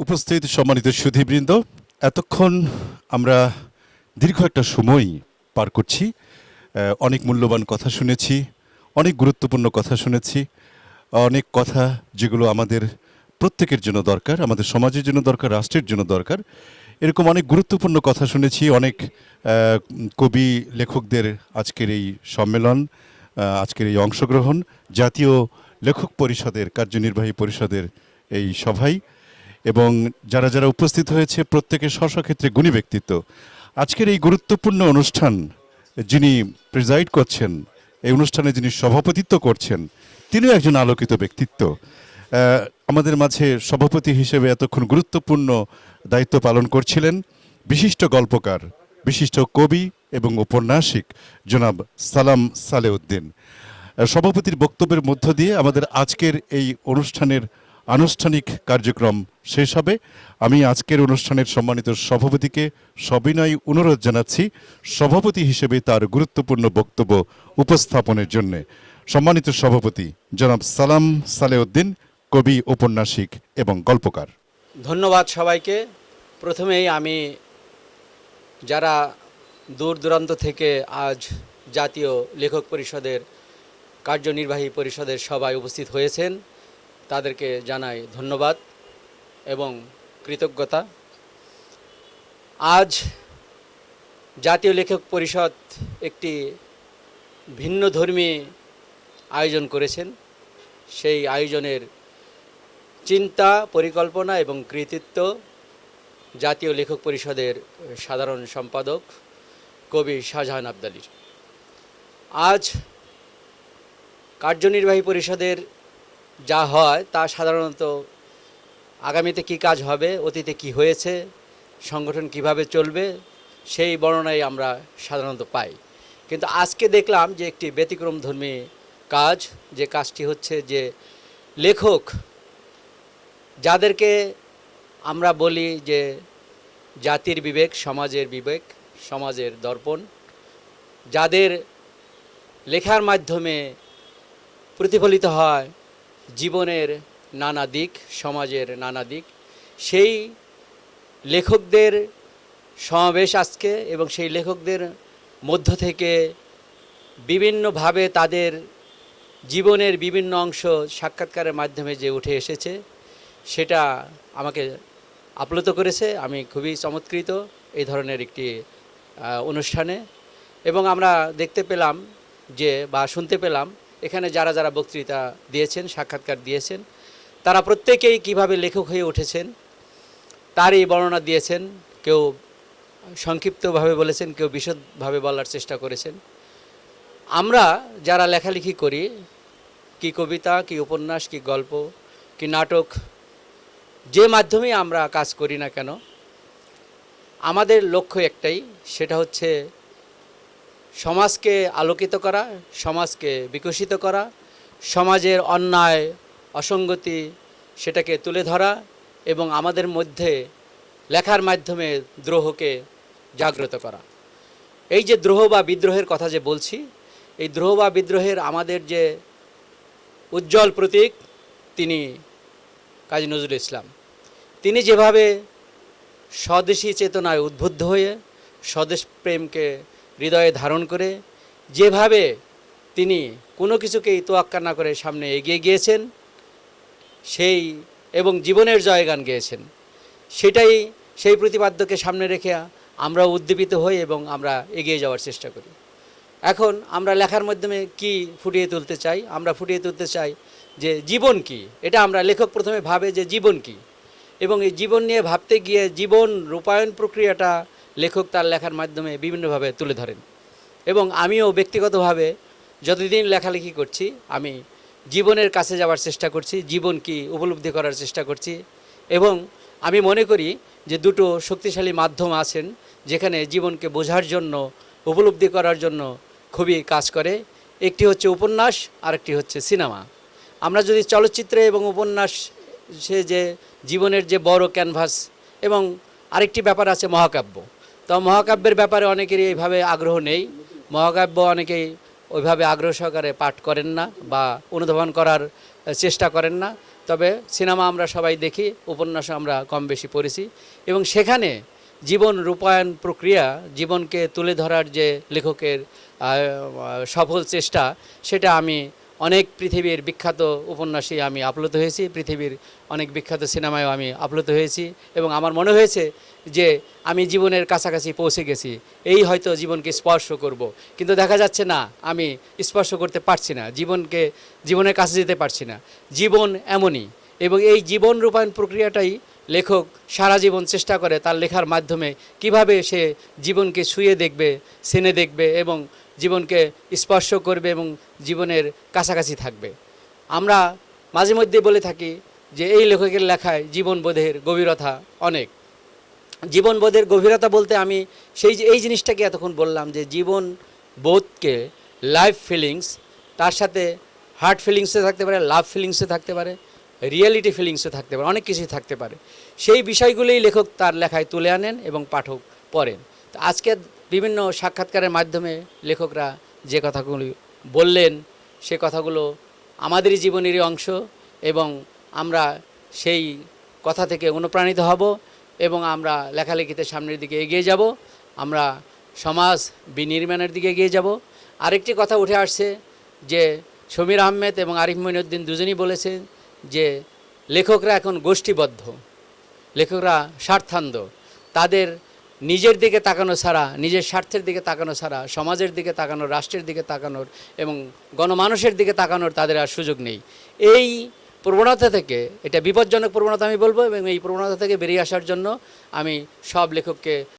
উপস্থিত সম্মানিত সুধীবৃন্দ, এতক্ষণ আমরা দীর্ঘ একটা সময় পার করছি। অনেক মূল্যবান কথা শুনেছি, অনেক গুরুত্বপূর্ণ কথা শুনেছি, অনেক কথা যেগুলো আমাদের প্রত্যেকের জন্য দরকার, আমাদের সমাজের জন্য দরকার, রাষ্ট্রের জন্য দরকার। এরকম অনেক গুরুত্বপূর্ণ কথা শুনেছি। অনেক কবি লেখকদের আজকের এই সম্মেলন, আজকের এই অংশগ্রহণ, জাতীয় লেখক পরিষদের কার্যনির্বাহী পরিষদের এই সভায়, এবং যারা যারা উপস্থিত হয়েছে প্রত্যেকে স্বস্বক্ষেত্রে গুণী ব্যক্তিত্ব। আজকের এই গুরুত্বপূর্ণ অনুষ্ঠান যিনি প্রিজাইড করছেন, এই অনুষ্ঠানে যিনি সভাপতিত্ব করছেন, তিনিও একজন আলোকিত ব্যক্তিত্ব। আমাদের মাঝে সভাপতি হিসেবে এতক্ষণ গুরুত্বপূর্ণ দায়িত্ব পালন করছিলেন বিশিষ্ট গল্পকার, বিশিষ্ট কবি এবং ঔপন্যাসিক জনাব সালাম সালেউদ্দিন। সভাপতির বক্তব্যের মধ্য দিয়ে আমাদের আজকের এই অনুষ্ঠানের আনুষ্ঠানিক কার্যক্রম শেষ হবে। আমি আজকের অনুষ্ঠানের সম্মানিত সভাপতিকে সবিনয় অনুরোধ জানাচ্ছি সভাপতি হিসেবে তার গুরুত্বপূর্ণ বক্তব্য উপস্থাপনের জন্য। সম্মানিত সভাপতি জনাব সালাম সালেউদ্দিন, কবি, ঔপন্যাসিক এবং গল্পকার। ধন্যবাদ সবাইকে। প্রথমেই আমি যারা দূর দূরান্ত থেকে আজ জাতীয় লেখক পরিষদের কার্যনির্বাহী পরিষদের সভায় উপস্থিত হয়েছেন তাদেরকে জানাই ধন্যবাদ এবং কৃতজ্ঞতা। আজ জাতীয় লেখক পরিষদ একটি ভিন্নধর্মী আয়োজন করেছেন। সেই আয়োজনের চিন্তা, পরিকল্পনা এবং কৃতিত্ব জাতীয় লেখক পরিষদের সাধারণ সম্পাদক কবি শাহজাহান আবদালীর। আজ কার্যনির্বাহী পরিষদের যা হয় তা সাধারণত আগামীতে কি কাজ হবে, অতীতে কি হয়েছে, সংগঠন কিভাবে চলবে, সেই বর্ণনাই আমরা সাধারণত পাই। কিন্তু আজকে দেখলাম যে একটি ব্যতিক্রমধর্মী কাজ, যে কাজটি হচ্ছে যে লেখক, যাদেরকে আমরা বলি যে জাতির বিবেক, সমাজের বিবেক, সমাজের দর্পণ, যাদের লেখার মাধ্যমে প্রতিফলিত হয় জীবনের নানা দিক, সমাজের নানা দিক, সেই লেখকদের সমাবেশ আজকে। এবং সেই লেখকদের মধ্য থেকে বিভিন্নভাবে তাদের জীবনের বিভিন্ন অংশ সাক্ষাৎকারের মাধ্যমে যে উঠে এসেছে সেটা আমাকে আপ্লুত করেছে। আমি খুবই চমৎকৃত এই ধরনের একটি অনুষ্ঠানে। এবং আমরা দেখতে পেলাম যে, বা শুনতে পেলাম, এখানে যারা যারা বক্তৃতা দিয়েছেন, সাক্ষাৎকার দিয়েছেন, তারা প্রত্যেকেই কিভাবে লেখক হয়ে উঠেছেন তারই বর্ণনা দিয়েছেন। কেউ সংক্ষিপ্তভাবে বলেছেন, কেউ বিশদভাবে বলার চেষ্টা করেছেন। আমরা যারা লেখালেখি করি, কি কবিতা, কি উপন্যাস, কি গল্প, কি নাটক, যে মাধ্যমেই আমরা কাজ করি না কেন, আমাদের লক্ষ্য একটাই, সেটা হচ্ছে সমাজকে আলোকিত করা, সমাজকে বিকশিত করা, সমাজের অন্যায়, অসঙ্গতি সেটাকে তুলে ধরা এবং আমাদের মধ্যে লেখার মাধ্যমে দ্রোহকে জাগ্রত করা। এই যে দ্রোহ বা বিদ্রোহের কথা যে বলছি, এই দ্রোহ বা বিদ্রোহের আমাদের যে উজ্জ্বল প্রতীক তিনি কাজী নজরুল ইসলাম। তিনি যেভাবে স্বদেশী চেতনায় উদ্বুদ্ধ হয়ে স্বদেশ প্রেমকে হৃদয়ে ধারণ করে যেভাবে তিনি কোনো কিছুকেই তোয়াক্কা না করে সামনে এগিয়ে গিয়েছেন, সেই এবং জীবনের জয়গান গেয়েছেন, সেটাই, সেই প্রতিপাদ্যকে সামনে রেখে আমরা উদ্দীপিত হই এবং আমরা এগিয়ে যাওয়ার চেষ্টা করি। এখন আমরা লেখার মাধ্যমে কি ফুটিয়ে তুলতে চাই? আমরা ফুটিয়ে তুলতে চাই যে জীবন কি। এটা আমরা, লেখক প্রথমে ভাবে যে জীবন কি, এবং এই জীবন নিয়ে ভাবতে গিয়ে জীবন রূপায়ণ প্রক্রিয়াটা লেখক তার লেখার মাধ্যমে বিভিন্নভাবে তুলে ধরেন। এবং আমিও ব্যক্তিগতভাবে যতদিন লেখালেখি করছি আমি জীবনের কাছে যাওয়ার চেষ্টা করছি, জীবন কি উপলব্ধি করার চেষ্টা করছি। এবং আমি মনে করি যে দুটো শক্তিশালী মাধ্যম আছেন যেখানে জীবনকে বোঝার জন্য, উপলব্ধি করার জন্য খুবই কাজ করে। একটি হচ্ছে উপন্যাস, আর একটি হচ্ছে সিনেমা। আমরা যদি চলচ্চিত্রে এবং উপন্যাস, সে যে জীবনের যে বড় ক্যানভাস, এবং আরেকটি ব্যাপার আছে মহাকাব্য। তো মহাকাব্যের ব্যাপারে অনেকেরই এইভাবে আগ্রহ নেই। মহাকাব্য অনেকেই ওইভাবে আগ্রহ সহকারে পাঠ করেন না বা অনুধাবন করার চেষ্টা করেন না। তবে সিনেমা আমরা সবাই দেখি, উপন্যাস আমরা কম বেশি পড়েছি, এবং সেখানে জীবন রূপায়ণ প্রক্রিয়া, জীবনকে তুলে ধরার যে লেখকের সফল চেষ্টা, সেটা আমি অনেক পৃথিবীর বিখ্যাত উপন্যাসে আমি আপ্লুত হয়েছি, পৃথিবীর অনেক বিখ্যাত সিনেমায়ও আমি আপ্লুত হয়েছি, এবং আমার মনে হয়েছে যে আমি জীবনের কাছাকাছি পৌঁছে গেছি, এই হয়তো জীবনকে স্পর্শ করব, কিন্তু দেখা যাচ্ছে না, আমি স্পর্শ করতে পারছি না, জীবনের কাছে যেতে পারছি না। জীবন এমনই, এবং এই জীবন রূপায়ণ প্রক্রিয়াটাই লেখক সারা জীবন চেষ্টা করে তার লেখার মাধ্যমে কিভাবে সে জীবনকে ছুঁয়ে দেখবে, চেনে দেখবে, এবং জীবনকে স্পর্শ করবে এবং জীবনের কাছাকাছি থাকবে। আমরা মাঝে মধ্যে বলে থাকি যে এই লেখকের লেখায় জীবনবোধের গভীরতা অনেক। জীবনবোধের গভীরতা বলতে আমি এই জিনিসটাকে এতক্ষণ বললাম যে জীবন বোধকে লাইফ ফিলিংস, তার সাথে হার্ট ফিলিংসে থাকতে পারে, লাভ ফিলিংসে থাকতে পারে, রিয়েলিটি ফিলিংসে থাকতে পারে, অনেক কিছুই থাকতে পারে। সেই বিষয়গুলোই লেখক তার লেখায় তুলে আনেন এবং পাঠক পড়েন। তো আজকে বিভিন্ন সাক্ষাৎকারের মাধ্যমে লেখকরা যে কথাগুলি বললেন, সে কথাগুলো আমাদেরই জীবনেরই অংশ, এবং আমরা সেই কথা থেকে অনুপ্রাণিত হব এবং আমরা লেখালেখিতে সামনের দিকে এগিয়ে যাব, আমরা সমাজ বিনির্মাণের দিকে এগিয়ে যাব। আরেকটি কথা উঠে আসছে যে সমীর আহমেদ এবং আরিফ মঈনুদ্দিন দুজনই বলেছেন যে লেখকরা এখন গোষ্ঠীবদ্ধ, লেখকরা স্বার্থান্ধ, তাদের নিজের দিকে তাকানো ছাড়া, নিজের স্বার্থের দিকে তাকানো ছাড়া সমাজের দিকে তাকানোর, রাষ্ট্রের দিকে তাকানোর এবং গণমানুষের দিকে তাকানোর তাদের আর সুযোগ নেই। এই প্রবণতা থেকে, এটা বিপজ্জনক প্রবণতা আমি বলবো, এবং এই প্রবণতা থেকে বেরিয়ে আসার জন্য আমি সব লেখককে